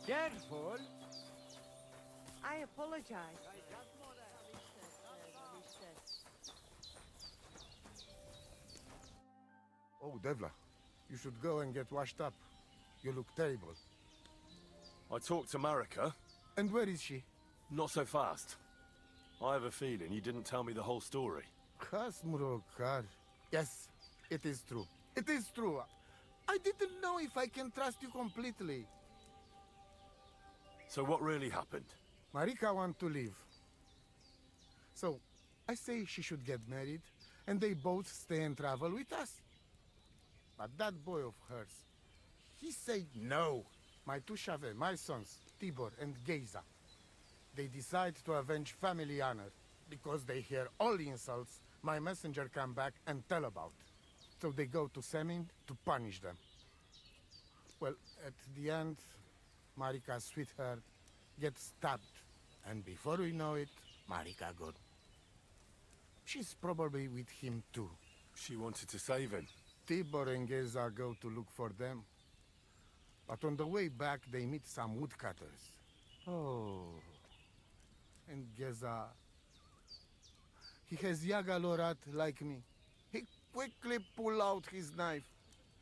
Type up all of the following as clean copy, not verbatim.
Careful! I apologize. Oh, Devla, you should go and get washed up. You look terrible. I talked to Marika. And where is she? Not so fast. I have a feeling you didn't tell me the whole story. Kasmurokar. Yes, it is true. It is true. I didn't know if I can trust you completely. So what really happened? Marika wants to leave. So, I say she should get married, and they both stay and travel with us. But that boy of hers, he said no. My two Chave, my sons, Tibor and Geza, they decide to avenge family honor. Because they hear all insults, my messenger come back and tell about. So they go to Semin to punish them. Well, at the end, Marika's sweetheart gets stabbed. And before we know it, Marika gone. She's probably with him too. She wanted to save him. Tibor and Geza go to look for them. But on the way back, they meet some woodcutters. Oh. And Geza... He has Yaga Lorat like me. He quickly pull out his knife.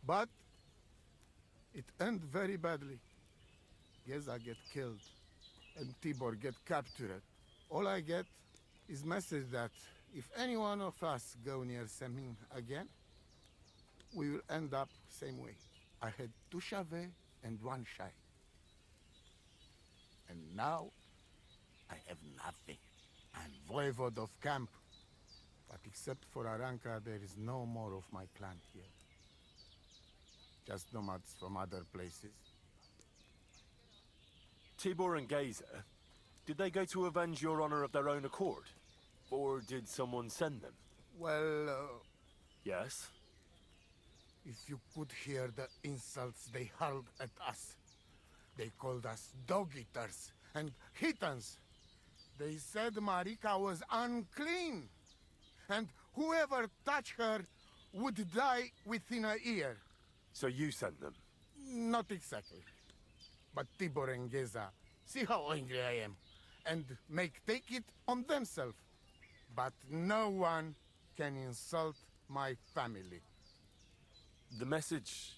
But... it end very badly. Geza get killed. And Tibor get captured. All I get is message that if any one of us go near Semin again, we will end up same way. I had 2 Chave and 1 Shai. And now, I have nothing. I'm voivode of camp. But except for Aranka, there is no more of my clan here. Just nomads from other places. Tibor and Geza, did they go to avenge your honor of their own accord? Or did someone send them? Well, Yes? if you could hear the insults they hurled at us. They called us dog-eaters and hitans. They said Marika was unclean. And whoever touched her would die within a year. So you sent them? Not exactly. But Tibor and Geza, see how angry I am, and take it on themselves. But no one can insult my family. The message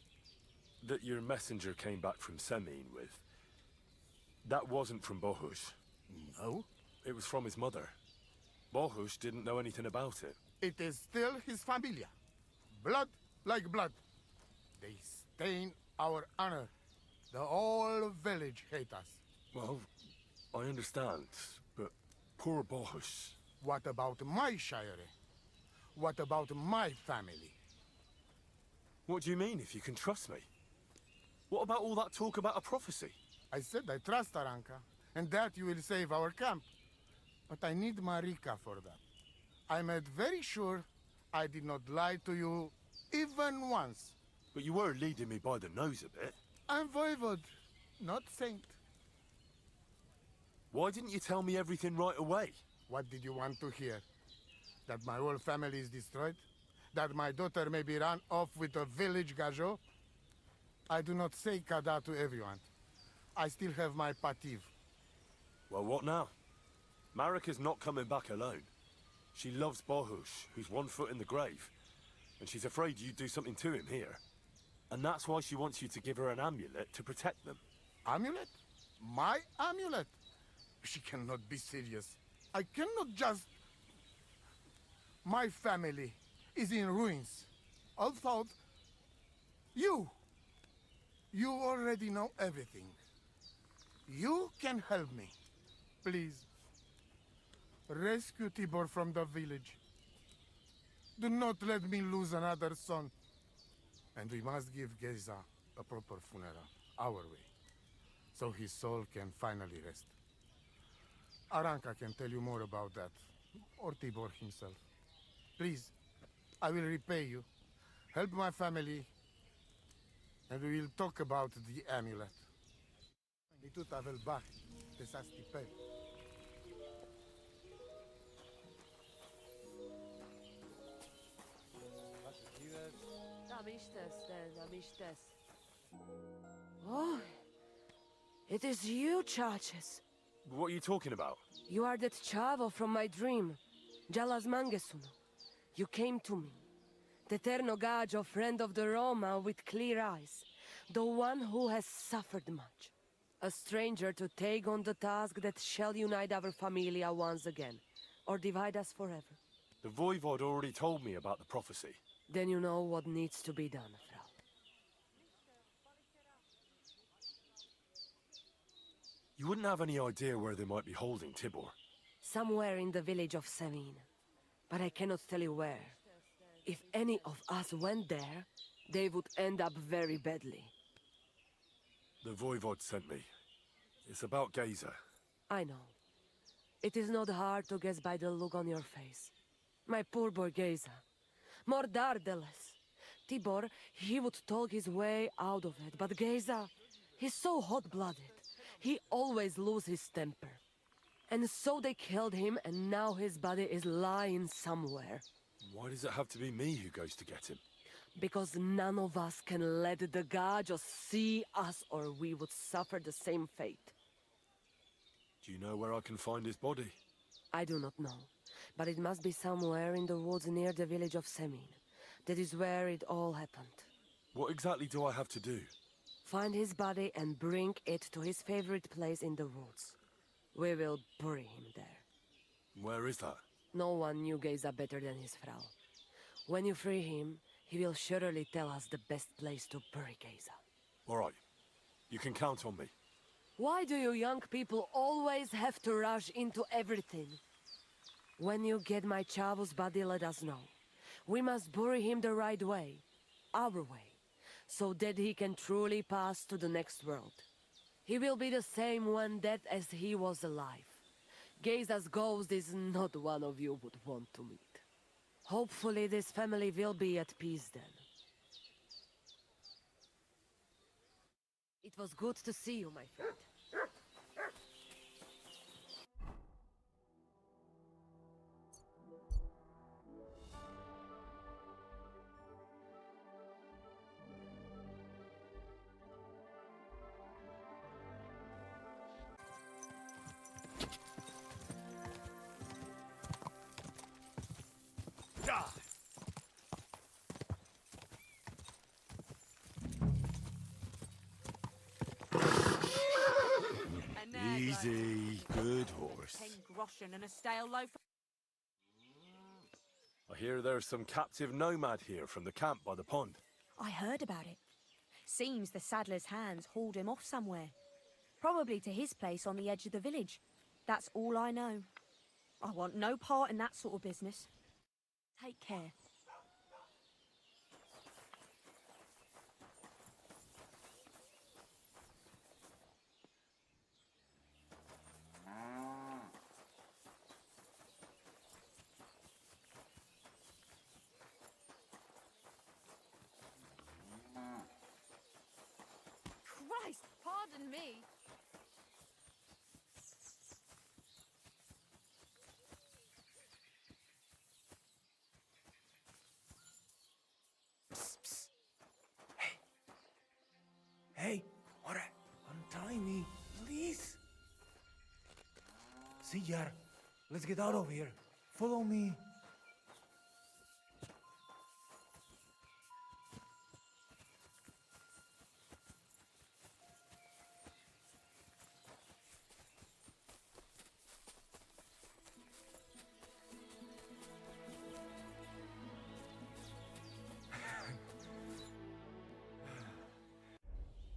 that your messenger came back from Semin with, that wasn't from Bohush. No? It was from his mother. Bohush didn't know anything about it. It is still his familia. Blood like blood. They stain our honor. The whole village hate us. Well, I understand, but poor Bohush. What about my shire? What about my family? What do you mean, if you can trust me? What about all that talk about a prophecy? I said I trust Aranka, and that you will save our camp. But I need Marika for that. I made very sure I did not lie to you even once. But you were leading me by the nose a bit. I'm voivode, not saint. Why didn't you tell me everything right away? What did you want to hear? That my whole family is destroyed? That my daughter may be run off with a village gajo? I do not say kada to everyone. I still have my pativ. Well, what now? Marika's not coming back alone. She loves Bohush, who's 1 foot in the grave. And she's afraid you'd do something to him here. And that's why she wants you to give her an amulet to protect them. Amulet? My amulet? She cannot be serious. I cannot just... My family is in ruins. Although... You already know everything. You can help me. Please. Rescue Tibor from the village. Do not let me lose another son. And we must give Geza a proper funeral, our way, so his soul can finally rest. Aranka can tell you more about that, or Tibor himself. Please, I will repay you. Help my family, and we will talk about the amulet. Et tout avec le bac, c'est ça ce qu'il paye. Oh, It is you, Chaches. What are you talking about? You are that chavo from my dream. Jalas Mangesuno. You came to me. The Ternogajo friend of the Roma with clear eyes. The one who has suffered much. A stranger to take on the task that shall unite our familia once again. Or divide us forever. The Voivod already told me about the prophecy. Then you know what needs to be done, Frau. You wouldn't have any idea where they might be holding Tibor. Somewhere in the village of Semin. But I cannot tell you where. If any of us went there, they would end up very badly. The Voivod sent me. It's about Geza. I know. It is not hard to guess by the look on your face. My poor boy Geza. Mordardeles. Tibor, he would talk his way out of it, but Geza, he's so hot-blooded. He always loses his temper. And so they killed him, and now his body is lying somewhere. Why does it have to be me who goes to get him? Because none of us can let the Gajos see us, or we would suffer the same fate. Do you know where I can find his body? I do not know, but it must be somewhere in the woods near the village of Semin. That is where it all happened. What exactly do I have to do? Find his body and bring it to his favorite place in the woods. We will bury him there. Where is that? No one knew Geza better than his Frau. When you free him, he will surely tell us the best place to bury Geza. All right. You can count on me. Why do you young people always have to rush into everything? When you get my chavo's body, let us know. We must bury him the right way. Our way. So that he can truly pass to the next world. He will be the same when dead as he was alive. Geza's ghost is not one of you would want to meet. Hopefully this family will be at peace then. It was good to see you, my friend. Easy, good horse. 10 groschen and a stale loaf. I hear there's some captive nomad here from the camp by the pond. I heard about it. Seems the saddler's hands hauled him off somewhere. Probably to his place on the edge of the village. That's all I know. I want no part in that sort of business. Take care. Christ, pardon me. Hey, what? Untie me, please. Sijar, let's get out of here. Follow me.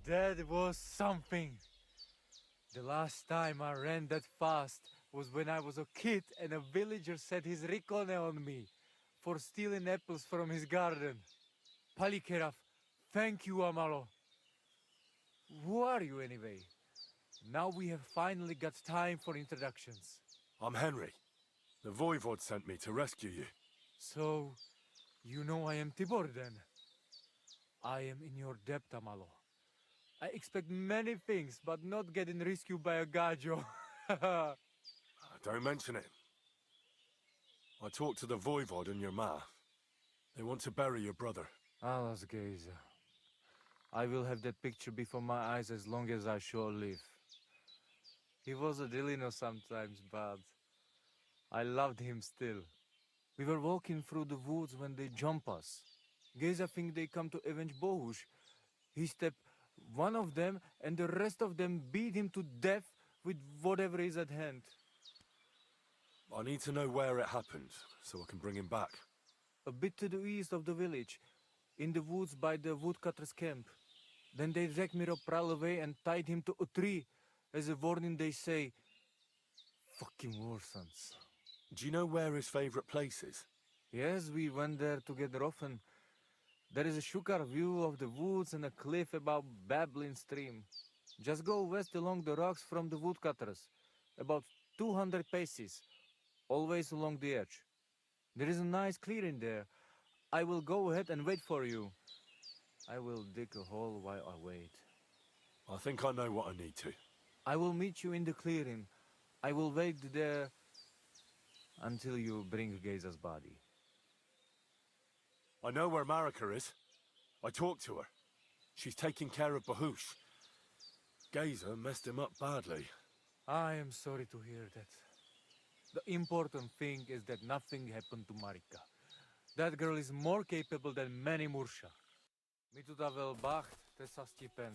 That was something. The last time I ran that fast was when I was a kid and a villager set his ricone on me for stealing apples from his garden. Palikeraf, thank you, Amalo. Who are you anyway? Now we have finally got time for introductions. I'm Henry. The Voivod sent me to rescue you. So, you know I am Tibor then? I am in your debt, Amalo. I expect many things, but not getting rescued by a gajo. Don't mention it. I talked to the Voivod and your ma. They want to bury your brother. Alas, Geza. I will have that picture before my eyes as long as I shall live. He was a Delino sometimes, but I loved him still. We were walking through the woods when they jump us. Geza think they come to avenge Bohush. He stepped one of them, and the rest of them beat him to death with whatever is at hand. I need to know where it happened, so I can bring him back. A bit to the east of the village, in the woods by the woodcutter's camp. Then they dragged Miropral away and tied him to a tree. As a warning, they say, fucking war sons. Do you know where his favorite place is? Yes, we went there together often. There is a shukar view of the woods and a cliff above Babbling Stream. Just go west along the rocks from the woodcutters, about 200 paces, always along the edge. There is a nice clearing there. I will go ahead and wait for you. I will dig a hole while I wait. I think I know what I need to. I will meet you in the clearing. I will wait there until you bring Geza's body. I know where Marika is. I talked to her. She's taking care of Bahush. Geza messed him up badly. I am sorry to hear that. The important thing is that nothing happened to Marika. That girl is more capable than many Mursha. Mi tu ta vel bacht, te sa stipen.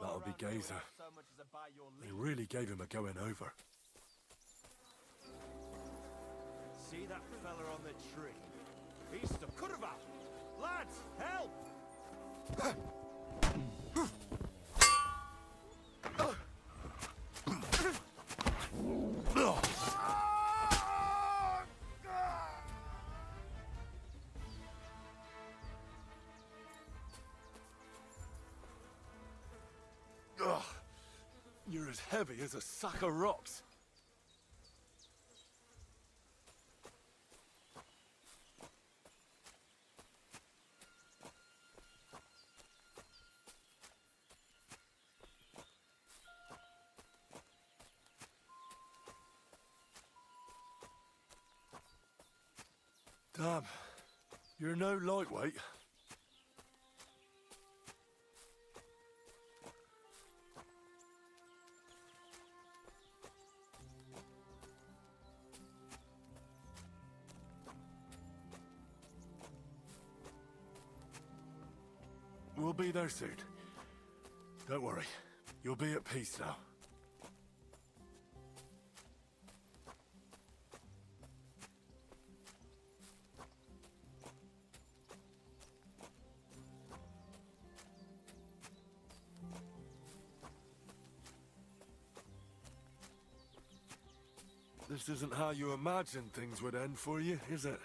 That'll be Geza. They really gave him a going over. See that fella on the tree? He's the Kurva! Lads, help! Ugh. You're as heavy as a sack of rocks. Damn, you're no lightweight. We'll be there soon. Don't worry. You'll be at peace now. This isn't how you imagined things would end for you, is it?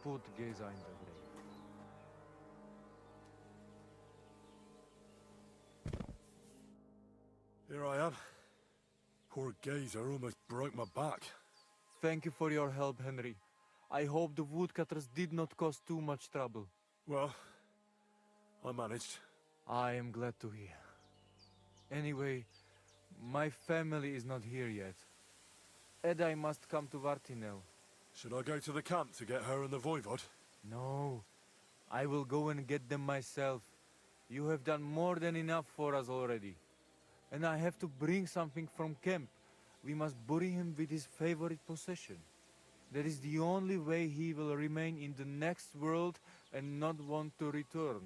put Geza in the grave. Here I am. Poor Gazer almost broke my back. Thank you for your help, Henry. I hope the woodcutters did not cause too much trouble. Well, I managed. I am glad to hear. Anyway, my family is not here yet. Edai must come to Vartinel. Should I go to the camp to get her and the voivod? No, I will go and get them myself. You have done more than enough for us already. And I have to bring something from camp. We must bury him with his favorite possession. That is the only way he will remain in the next world and not want to return.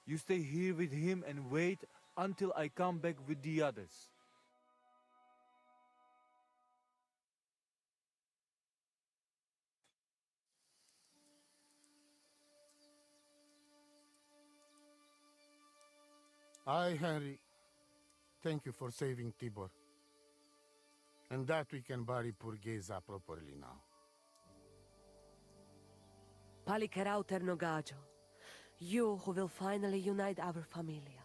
You stay here with him and wait until I come back with the others. I, Henry, thank you for saving Tibor. And that we can bury poor Geza properly now. Palikerauter Nogajo, you who will finally unite our familia.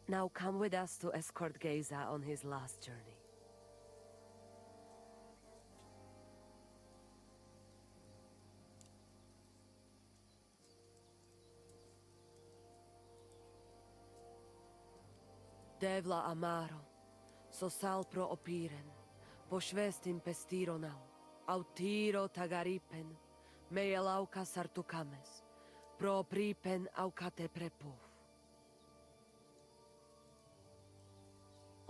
Now come with us to escort Geza on his last journey. Devla amaro, so sal pro opiren, pošvestin pestironau, autiro tagaripen, meje lauka sartukames, pro pripen aukate prepuf.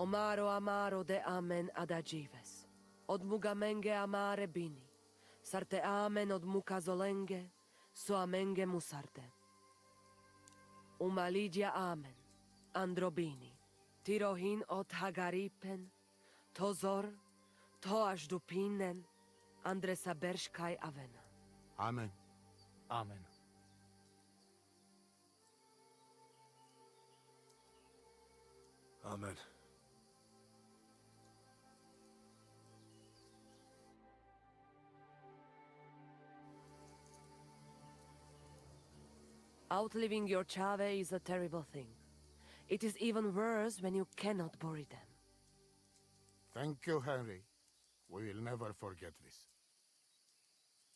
Omaro amaro de amen adagives, od mugamenge amare bini, sarte amen od mukazolenge, so amenge musarte. Umalidia amen, androbini. Tirohin od Hagaripen, Tozor, Toash Dupinen, Andresa Bershkai Avena. Amen. Amen. Amen. Outliving your chave is a terrible thing. It is even worse when you cannot bury them. Thank you, Henry. We will never forget this.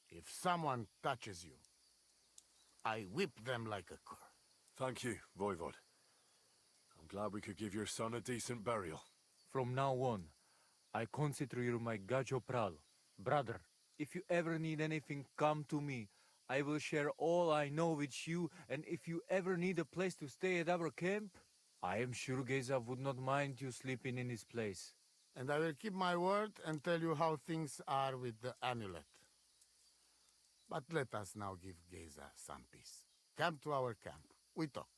If someone touches you, I whip them like a cur. Thank you, voivod. I'm glad we could give your son a decent burial. From now on, I consider you my Gajo Pral. Brother, if you ever need anything, come to me. I will share all I know with you, and if you ever need a place to stay at our camp, I am sure Geza would not mind you sleeping in his place. And I will keep my word and tell you how things are with the amulet. But let us now give Geza some peace. Come to our camp. We talk.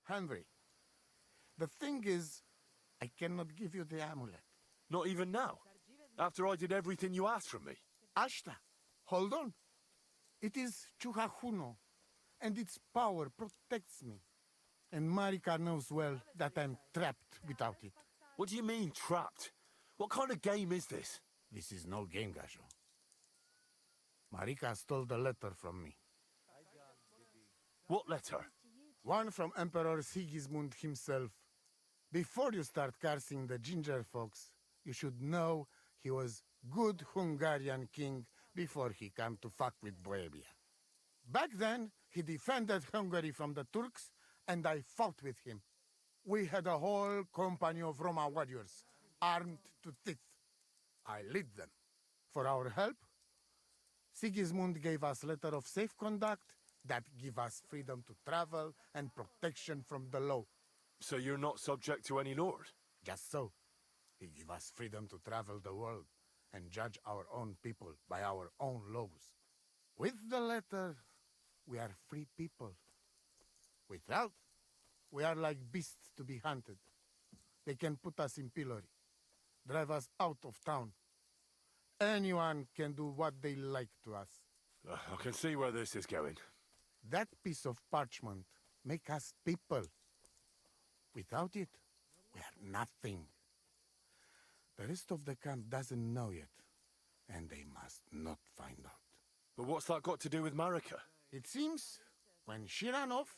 Henry, the thing is, I cannot give you the amulet. Not even now? After I did everything you asked from me? Ashta, hold on. It is Chuhajuno, and its power protects me. And Marika knows well that I'm trapped without it. What do you mean, trapped? What kind of game is this? This is no game, Gajo. Marika stole the letter from me. What letter? One from Emperor Sigismund himself. Before you start cursing the ginger folks, you should know he was good Hungarian king before he came to fuck with Bohemia. Back then, he defended Hungary from the Turks, and I fought with him. We had a whole company of Roma warriors, armed to teeth. I lead them. For our help, Sigismund gave us letter of safe conduct that give us freedom to travel and protection from the law. So you're not subject to any lord? Just so. He give us freedom to travel the world and judge our own people by our own laws. With the letter, we are free people. Without, we are like beasts to be hunted. They can put us in pillory, drive us out of town. Anyone can do what they like to us. I can see where this is going. That piece of parchment make us people. Without it, we are nothing. The rest of the camp doesn't know yet, and they must not find out. But what's that got to do with Marika? It seems, when she ran off,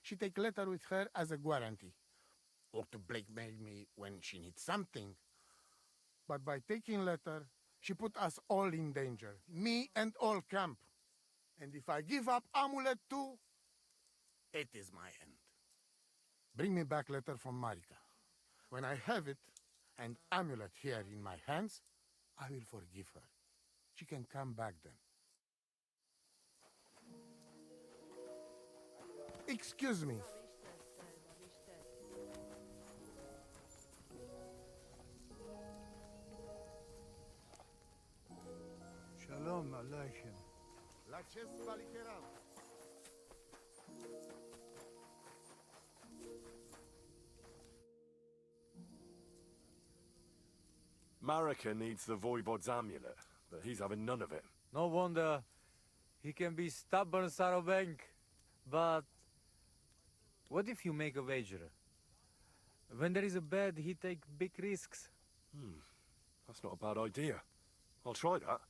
she take letter with her as a guarantee, or to blackmail me when she needs something. But by taking letter, she put us all in danger, me and all camp. And if I give up amulet too, it is my end. Bring me back letter from Marika. When I have it, and amulet here in my hands, I will forgive her. She can come back then. Excuse me. Shalom Aleichem. Marika needs the Voivod's amulet, but he's having none of it. No wonder he can be stubborn, Sarobank. But what if you make a wager? When there is a bet, he take big risks. That's not a bad idea. I'll try that.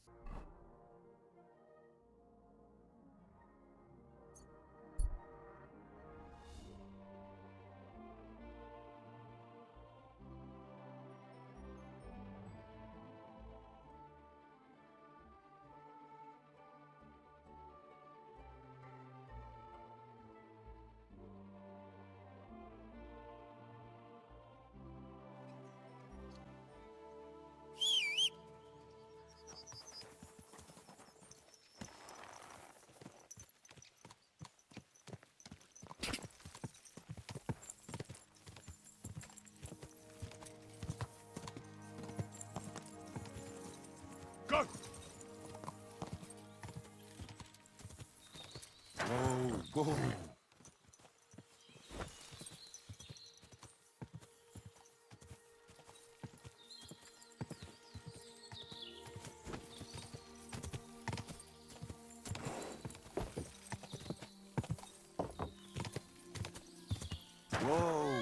Go! Whoa, whoa. Whoa!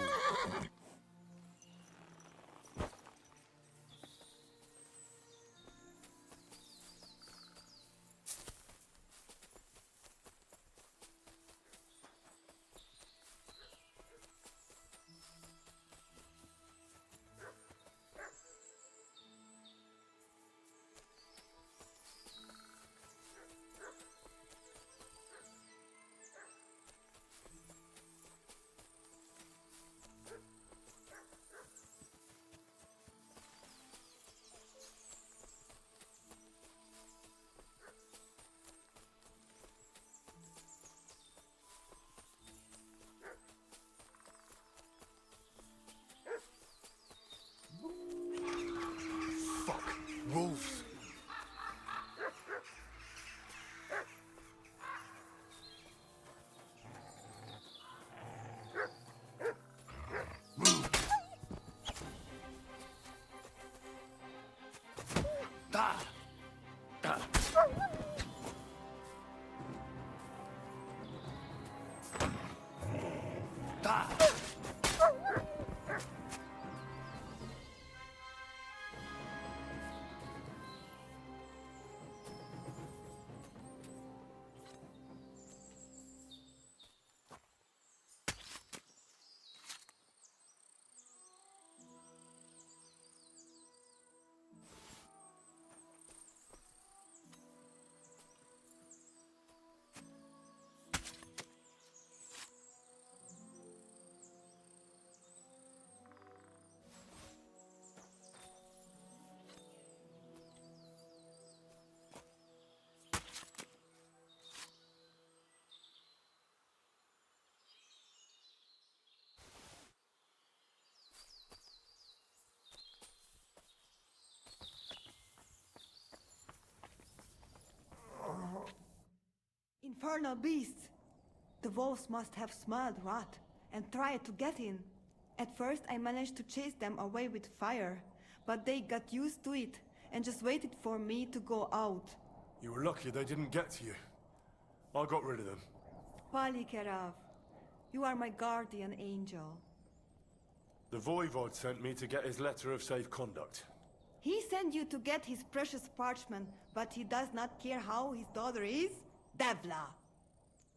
Fuck! Wolves! Move! Da! Da! Da! Infernal beasts! The wolves must have smelled rot and tried to get in. At first I managed to chase them away with fire, but they got used to it and just waited for me to go out. You were lucky they didn't get to you. I got rid of them. Palikerav, You are my guardian angel. The Voivod sent me to get his letter of safe conduct. He sent you to get his precious parchment, but he does not care how his daughter is? Devla!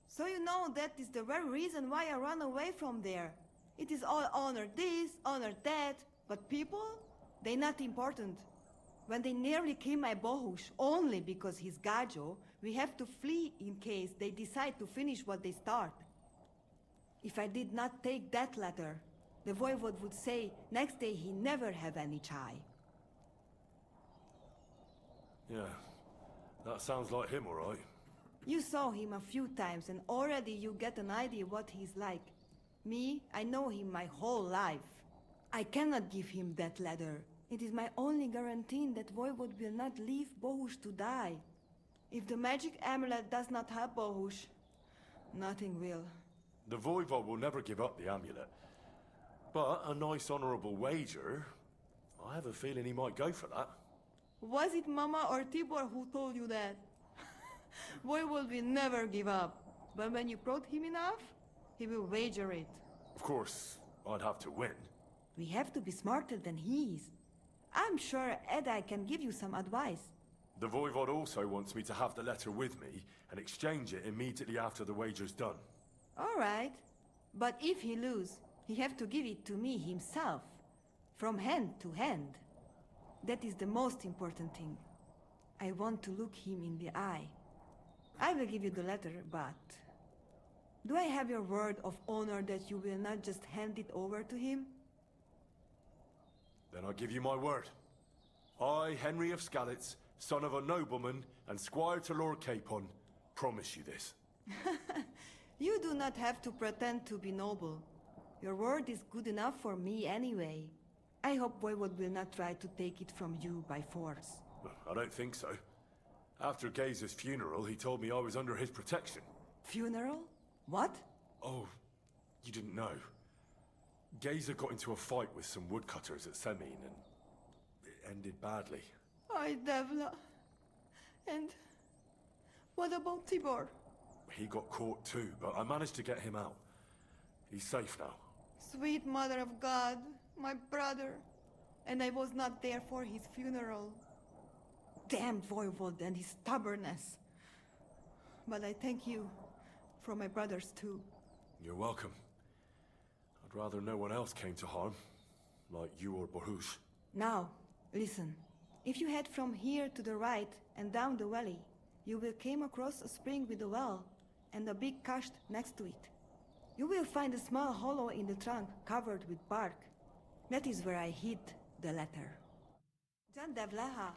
So you know that is the very reason why I run away from there. It is all honor this, honor that, but people? They not important. When they nearly kill my Bohush only because he's Gajo, we have to flee in case they decide to finish what they start. If I did not take that letter, the Voivod would say next day he never have any chai. Yeah, that sounds like him, all right. You saw him a few times and already you get an idea what he's like. Me, I know him my whole life. I cannot give him that letter. It is my only guarantee that Voivod will not leave Bohush to die. If the magic amulet does not help Bohush, nothing will. The Voivod will never give up the amulet. But a nice honorable wager, I have a feeling he might go for that. Was it Mama or Tibor who told you that? Voivod will never give up. But when you prod him enough, he will wager it. Of course, I'd have to win. We have to be smarter than he is. I'm sure Edai can give you some advice. The Voivod also wants me to have the letter with me and exchange it immediately after the wager's done. All right. But if he lose, he have to give it to me himself. From hand to hand. That is the most important thing. I want to look him in the eye. I will give you the letter, but... Do I have your word of honor that you will not just hand it over to him? Then I give you my word. I, Henry of Skalitz, son of a nobleman and squire to Lord Capon, promise you this. You do not have to pretend to be noble. Your word is good enough for me anyway. I hope Voivod will not try to take it from you by force. I don't think so. After Gaze's funeral, he told me I was under his protection. Funeral? What? Oh, you didn't know. Gaze got into a fight with some woodcutters at Semin, and it ended badly. Ay, Devla. And what about Tibor? He got caught too, but I managed to get him out. He's safe now. Sweet Mother of God, my brother. And I was not there for his funeral. Damn Voivod and his stubbornness. But I thank you for my brothers too. You're welcome. I'd rather no one else came to harm, like you or Bohush. Now, listen. If you head from here to the right and down the valley, you will come across a spring with a well and a big kasht next to it. You will find a small hollow in the trunk covered with bark. That is where I hid the letter. Jan Devleha.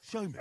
Show me.